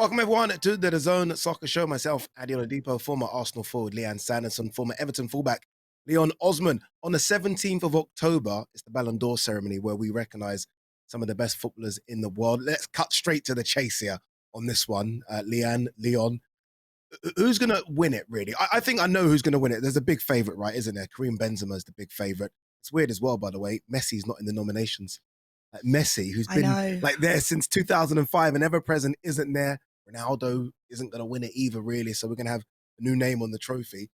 Welcome everyone to the DAZN Soccer Show. Myself, Ade Oladipo, former Arsenal forward Lianne Sanderson, former Everton fullback Leon Osman. On the 17th of October, it's the Ballon d'Or ceremony where we recognise some of the best footballers in the world. Let's cut straight to the chase here on this one. Lianne, Leon, who's going to win it, really? I think I know who's going to win it. There's a big favourite, right, isn't there? Karim Benzema is the big favourite. It's weird as well, by the way. Messi's not in the nominations. Like Messi, who's been like there since 2005 and ever present, isn't there. Ronaldo isn't going to win it either, really. So we're going to have a new name on the trophy.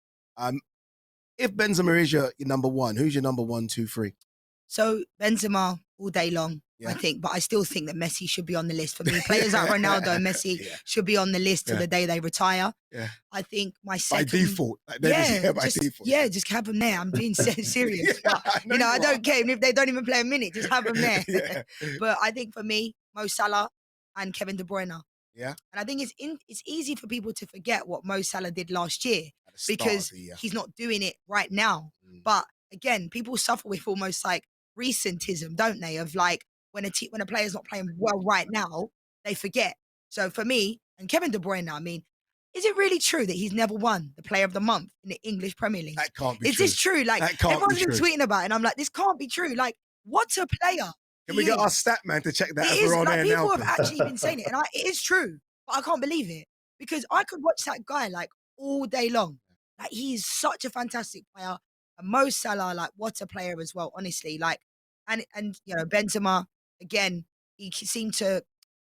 If Benzema is your number one, who's your number 1, 2, 3? So Benzema all day long, I think. But I still think that Messi should be on the list for me. Players like Ronaldo and Messi should be on the list till the day they retire. I think my second... By default. Like by default. Yeah, just have them there. I'm being serious. But, I don't care. Even if they don't even play a minute, just have them there. But I think for me, Mo Salah and Kevin De Bruyne. Yeah. And I think it's easy for people to forget what Mo Salah did last year because he's not doing it right now. But again, people suffer with almost like recentism, don't they? Of like when a player's not playing well right now, they forget. So for me, and Kevin De Bruyne, I mean, is it really true that he's never won the Player of the Month in the English Premier League? That can't be true. Is this true? Like everyone's been tweeting about it, and I'm like, this can't be true. Like, what a player! Can we get our stat man to check that? It is, on air people now, have actually been saying it, and it is true, but I can't believe it because I could watch that guy like all day long. Like he is such a fantastic player. And Mo Salah, like what a player as well. Honestly, like and Benzema again, he seemed to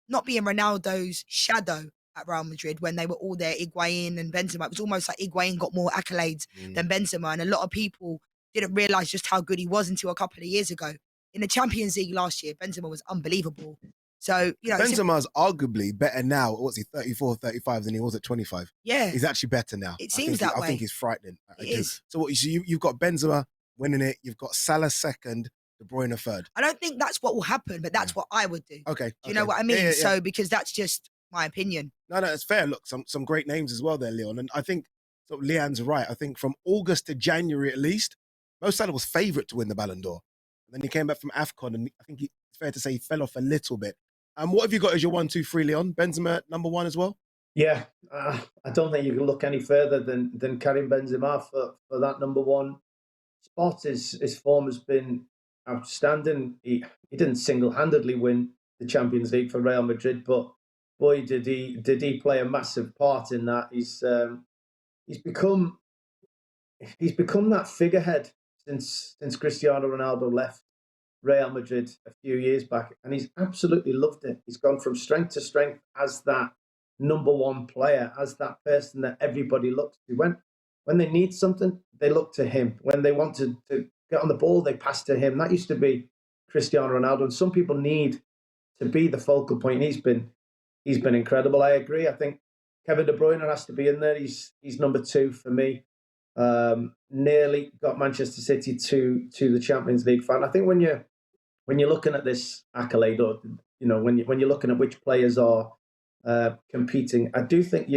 not be in Ronaldo's shadow at Real Madrid when they were all there. Higuain and Benzema. It was almost like Higuain got more accolades than Benzema, and a lot of people didn't realize just how good he was until a couple of years ago. In the Champions League last year, Benzema was unbelievable. So, Benzema's arguably better now. What's he, 34, 35 than he was at 25? Yeah. He's actually better now. It seems that way. I think he's frightening. It is. So you've got Benzema winning it. You've got Salah second, De Bruyne third. I don't think that's what will happen, but that's what I would do. Okay. Do you know what I mean? Yeah. So, because that's just my opinion. No, it's fair. Look, some great names as well there, Leon. And I think Lianne's right. I think from August to January at least, Mo Salah was favourite to win the Ballon d'Or. Then he came back from AFCON, and I think it's fair to say he fell off a little bit. What have you got as your 1, 2, 3, Leon? Benzema number 1 as well? Yeah, I don't think you can look any further than Karim Benzema for that number 1 spot. His form has been outstanding. He didn't single-handedly win the Champions League for Real Madrid, but boy, did he play a massive part in that. He's become that figurehead since Cristiano Ronaldo left Real Madrid a few years back, and he's absolutely loved it. He's gone from strength to strength as that number 1 player, as that person that everybody looks to. When they need something, they look to him. When they want to get on the ball, they pass to him. That used to be Cristiano Ronaldo, and some people need to be the focal point. He's been incredible. I agree. I think Kevin De Bruyne has to be in there. He's number 2 for me. Nearly got Manchester City to the Champions League final. I think when you're looking at this accolade, or when you're looking at which players are competing, I do think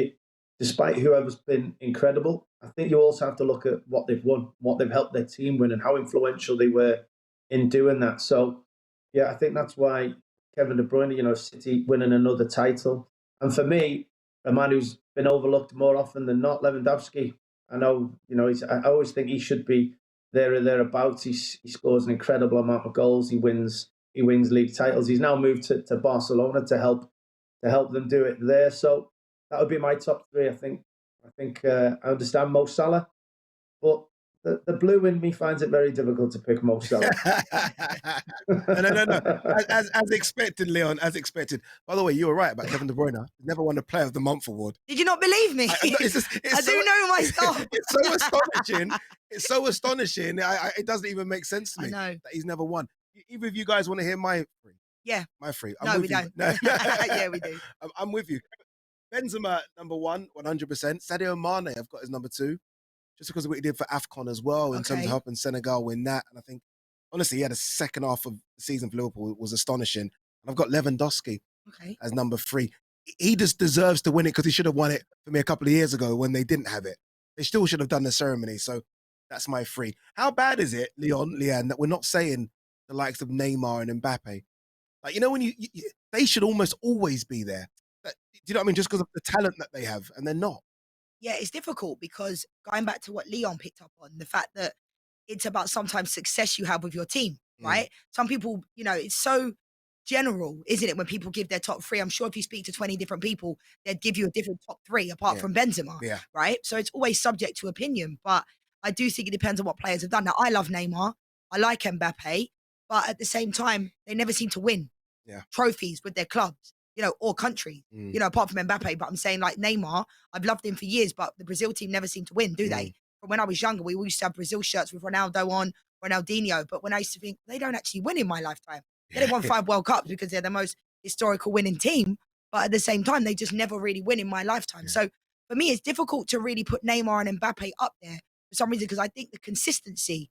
despite whoever's been incredible, I think you also have to look at what they've won, what they've helped their team win, and how influential they were in doing that. So yeah, I think that's why Kevin De Bruyne, City winning another title, and for me, a man who's been overlooked more often than not, Lewandowski. I know, I always think he should be there or thereabouts. He scores an incredible amount of goals. He wins league titles. He's now moved to Barcelona to help them do it there. So that would be my top 3. I think I understand Mo Salah, but the blue in me finds it very difficult to pick Mo Salah. No. As expected, Leon, as expected. By the way, you were right about Kevin De Bruyne. He never won the Player of the Month award. Did you not believe me? I do know my stuff. It's so astonishing. It's so astonishing. It doesn't even make sense to me that he's never won. Either of you guys want to hear my 3? Yeah. My 3. No, we don't. No. Yeah, we do. I'm with you. Benzema, number 1, 100%. Sadio Mane, I've got his number 2. Just because of what he did for AFCON as well, in terms of helping Senegal win that. And I think, honestly, the second half of the season for Liverpool was astonishing. And I've got Lewandowski as number 3. He just deserves to win it because he should have won it for me a couple of years ago when they didn't have it. They still should have done the ceremony. So that's my 3. How bad is it, Lianne, that we're not saying the likes of Neymar and Mbappe? Like, when they should almost always be there. Do you know what I mean? Just because of the talent that they have, and they're not. Yeah, it's difficult because going back to what Leon picked up on, the fact that it's about sometimes success you have with your team, Mm. right? Some people, it's so general, isn't it? When people give their top three, I'm sure if you speak to 20 different people, they'd give you a different top three apart Yeah. from Benzema, Yeah. right? So it's always subject to opinion, but I do think it depends on what players have done. Now, I love Neymar, I like Mbappe, but at the same time, they never seem to win Yeah. trophies with their clubs, or countries, Mm. apart from Mbappe. But I'm saying like Neymar, I've loved him for years, but the Brazil team never seemed to win, do they? Mm. From when I was younger, we used to have Brazil shirts with Ronaldo on, Ronaldinho. But when I used to think, they don't actually win in my lifetime. Yeah, they won 5 World Cups because they're the most historical winning team. But at the same time, they just never really win in my lifetime. Yeah. So for me, it's difficult to really put Neymar and Mbappe up there for some reason because I think the consistency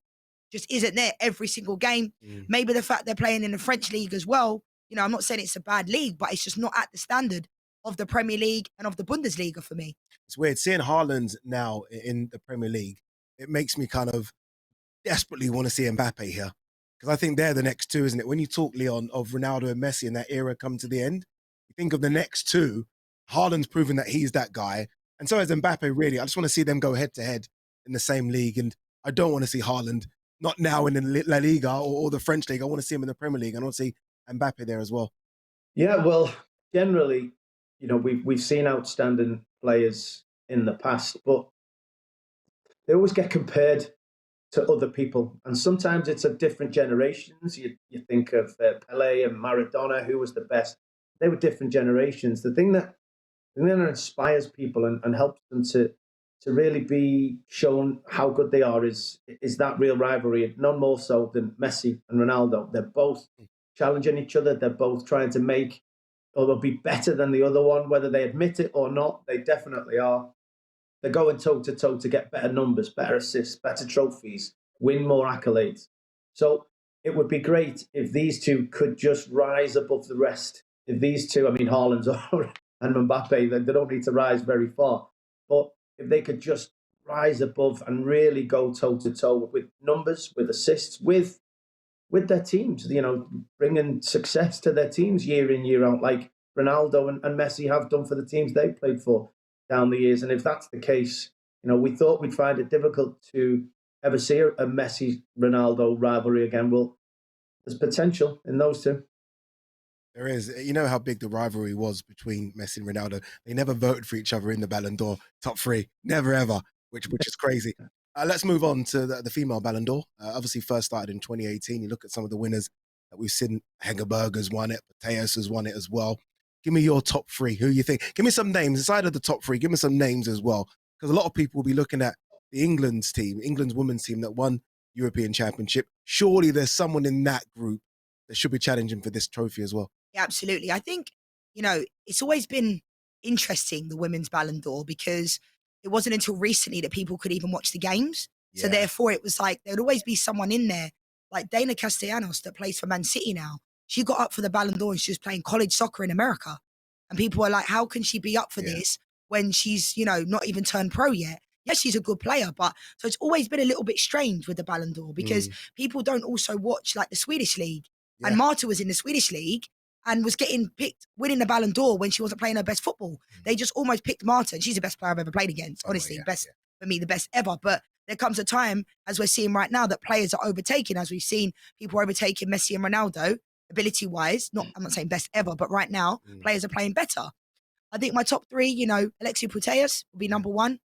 just isn't there every single game. Mm. Maybe the fact they're playing in the French league as well. I'm not saying it's a bad league, but it's just not at the standard of the Premier League and of the Bundesliga for me. It's weird seeing Haaland now in the Premier League. It makes me kind of desperately want to see Mbappe here because I think they're the next two, isn't it? When you talk, Leon, of Ronaldo and Messi and that era come to the end, you think of the next two. Haaland's proven that he's that guy, and so has Mbappe. Really, I just want to see them go head to head in the same league, and I don't want to see Haaland not now in the La Liga or the French league. I want to see him in the Premier League. I want to see Mbappe there as well. Yeah, well, generally, we've seen outstanding players in the past, but they always get compared to other people, and sometimes it's of different generations. You think of Pele and Maradona, who was the best. They were different generations. The thing that inspires people and helps them to really be shown how good they are is that real rivalry. None more so than Messi and Ronaldo. They're both challenging each other. They're both trying to make or they'll be better than the other one, whether they admit it or not. They definitely are. They're going toe to toe to get better numbers, better assists, better trophies, win more accolades. So it would be great if these two could just rise above the rest. If these two, I mean, Haaland and Mbappe, they don't need to rise very far. But if they could just rise above and really go toe to toe with numbers, with assists, with their teams, bringing success to their teams year in, year out, like Ronaldo and Messi have done for the teams they've played for down the years. And if that's the case, we thought we'd find it difficult to ever see a Messi-Ronaldo rivalry again. Well, there's potential in those two. There is. You know how big the rivalry was between Messi and Ronaldo. They never voted for each other in the Ballon d'Or top three. Never, ever, which is crazy. Let's move on to the female Ballon d'Or. Obviously, first started in 2018. You look at some of the winners that we've seen. Hegerberger's won it. Mateus has won it as well. Give me your top three. Who you think? Give me some names. Aside of the top three, give me some names as well. Because a lot of people will be looking at the England's women's team that won European Championship. Surely there's someone in that group that should be challenging for this trophy as well. Yeah, absolutely. I think, it's always been interesting, the women's Ballon d'Or, because it wasn't until recently that people could even watch the games. Yeah. So therefore it was like, there'd always be someone in there, like Dana Castellanos that plays for Man City now. She got up for the Ballon d'Or and she was playing college soccer in America. And people were like, how can she be up for this when she's, not even turned pro yet? Yes, she's a good player, but so it's always been a little bit strange with the Ballon d'Or because people don't also watch like the Swedish league. Yeah. And Marta was in the Swedish league and was getting picked, winning the Ballon d'Or when she wasn't playing her best football. They just almost picked Marta, and she's the best player I've ever played against, honestly. For me, the best ever. But there comes a time, as we're seeing right now, that players are overtaking, as we've seen people overtaking Messi and Ronaldo, ability-wise. I'm not saying best ever, but right now, players are playing better. I think my top three, Alexia Putellas will be number one.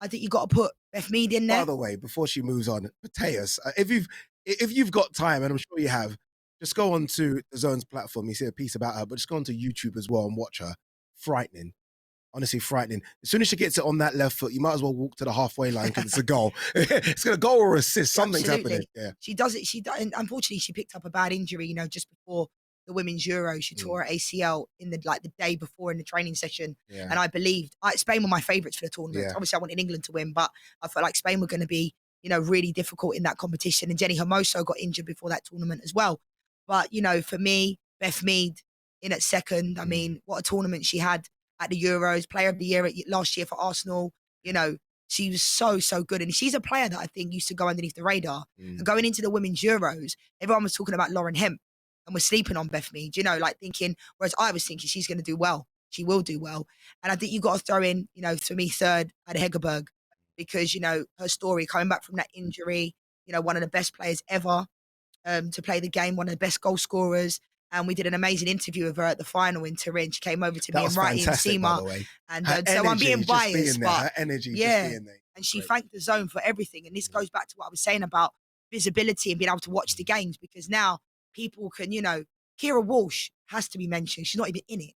I think you got to put Beth Mead in there. By the way, before she moves on, Putellas, if you've got time, and I'm sure you have, just go on to the DAZN's platform. You see a piece about her, but just go onto YouTube as well and watch her. Frightening. Honestly, frightening. As soon as she gets it on that left foot, you might as well walk to the halfway line because it's a goal. It's going to goal or assist. Something's happening. Yeah. She does it. And unfortunately, she picked up a bad injury, just before the Women's Euro. She tore her ACL in the day before in the training session. Yeah. And I believed Spain were my favourites for the tournament. Yeah. Obviously, I wanted England to win, but I felt like Spain were going to be, really difficult in that competition. And Jenny Hermoso got injured before that tournament as well. But, for me, Beth Mead in at second. I mean, what a tournament she had at the Euros, player of the year last year for Arsenal. She was so, so good. And she's a player that I think used to go underneath the radar. And going into the Women's Euros, everyone was talking about Lauren Hemp and was sleeping on Beth Mead, thinking, whereas I was thinking she's going to do well. she will do well. And I think you got to throw in, for me, third, Ade Hegerberg, because, her story coming back from that injury, one of the best players ever to play the game, one of the best goal scorers. And we did an amazing interview of her at the final in Turin. She came over to That me was and Righty and fantastic, by Seema. the way. And Her so I'm being energy just being biased, there, but her energy just yeah. being there. And she Great. thanked the zone for everything. And this goes back to what I was saying about visibility and being able to watch the games, because now people can, Kira Walsh has to be mentioned. She's not even in it.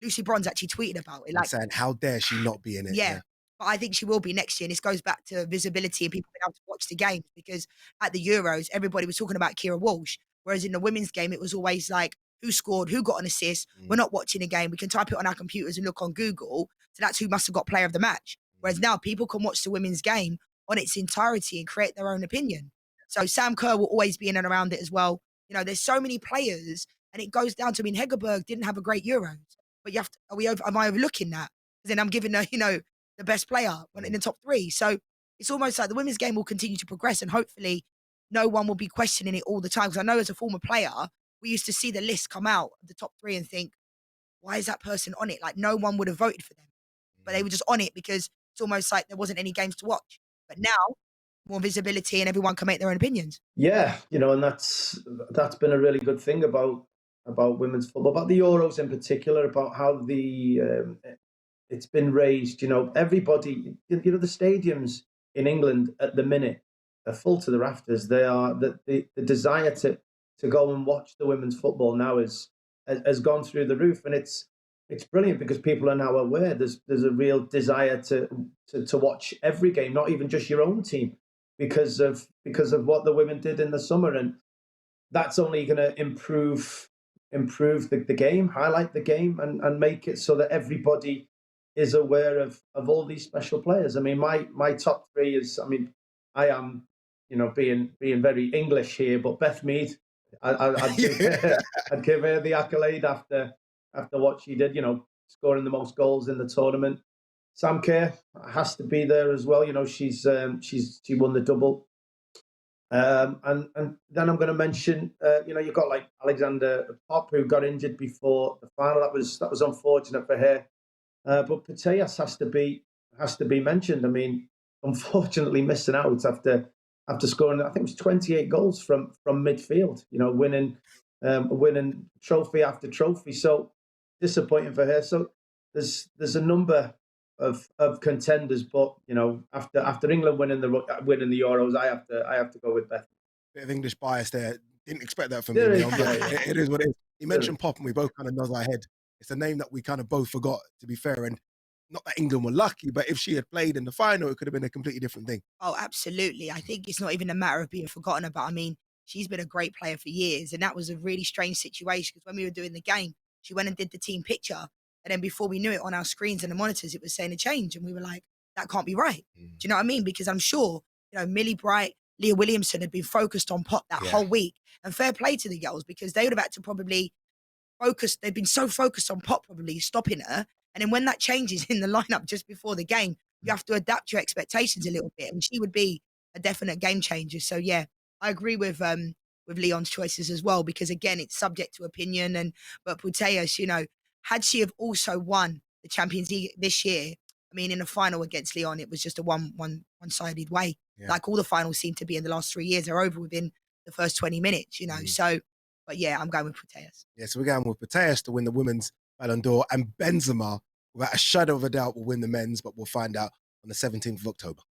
Lucy Bronze actually tweeted about it. I'm saying, how dare she not be in it? Yeah. But I think she will be next year. And this goes back to visibility and people being able to watch the games, because at the Euros, everybody was talking about Kira Walsh. Whereas in the women's game, it was always like, who scored, who got an assist. We're not watching a game. We can type it on our computers and look on Google. So that's who must have got player of the match. Whereas now people can watch the women's game on its entirety and create their own opinion. So Sam Kerr will always be in and around it as well. There's so many players, and it goes down to, Hegerberg didn't have a great Euros. But you have to, am I overlooking that? Because then I'm giving her, the best player in the top three. So it's almost like the women's game will continue to progress, and hopefully no one will be questioning it all the time. Because I know as a former player, we used to see the list come out of the top three and think, why is that person on it? Like, no one would have voted for them, but they were just on it because it's almost like there wasn't any games to watch. But now, more visibility and everyone can make their own opinions. Yeah, and that's been a really good thing about women's football, about the Euros in particular, about how it's been raised. Everybody, the stadiums in England at the minute are full to the rafters. They are the desire to go and watch the women's football now has gone through the roof, and it's brilliant because people are now aware there's a real desire to watch every game, not even just your own team, because of what the women did in the summer, and that's only going to improve the game, highlight the game, and make it so that everybody is aware of all these special players. I mean, my top three is, I am, being very English here, but Beth Mead, I'd give her the accolade after what she did, scoring the most goals in the tournament. Sam Kerr has to be there as well. She won the double. And then I'm going to mention, you've got like Alexander Pop, who got injured before the final. That was unfortunate for her. But Putellas has to be mentioned. I mean, unfortunately missing out after scoring, I think it was 28 goals from midfield. Winning trophy after trophy. So disappointing for her. So there's a number of contenders, but after England winning the Euros, I have to go with Beth. Bit of English bias there. Didn't expect that from you, Leon, but it is what it is. You mentioned Pop, and we both kind of nod our head. It's a name that we kind of both forgot, to be fair, and not that England were lucky, but if she had played in the final, it could have been a completely different thing. Oh, absolutely. I think it's not even a matter of being forgotten about. I mean, she's been a great player for years, and that was a really strange situation because when we were doing the game, she went and did the team picture, and then before we knew it, on our screens and the monitors, it was saying a change, and we were like, that can't be right. Do you know what I mean? Because I'm sure, Millie Bright, Leah Williamson had been focused on Pop that whole week, and fair play to the girls because they would have had to probably focus. They've been so focused on Pop probably stopping her, and then when that changes in the lineup just before the game, you have to adapt your expectations a little bit, and she would be a definite game changer. So yeah, I agree with Leon's choices as well because again, it's subject to opinion. But Putellas, had she have also won the Champions League this year, I mean, in the final against Lyon, it was just a one-sided way. Yeah. Like all the finals seem to be in the last 3 years, they're over within the first 20 minutes. So. But yeah, I'm going with Putellas. Yeah, so we're going with Putellas to win the women's Ballon d'Or, and Benzema, without a shadow of a doubt, will win the men's, but we'll find out on the 17th of October.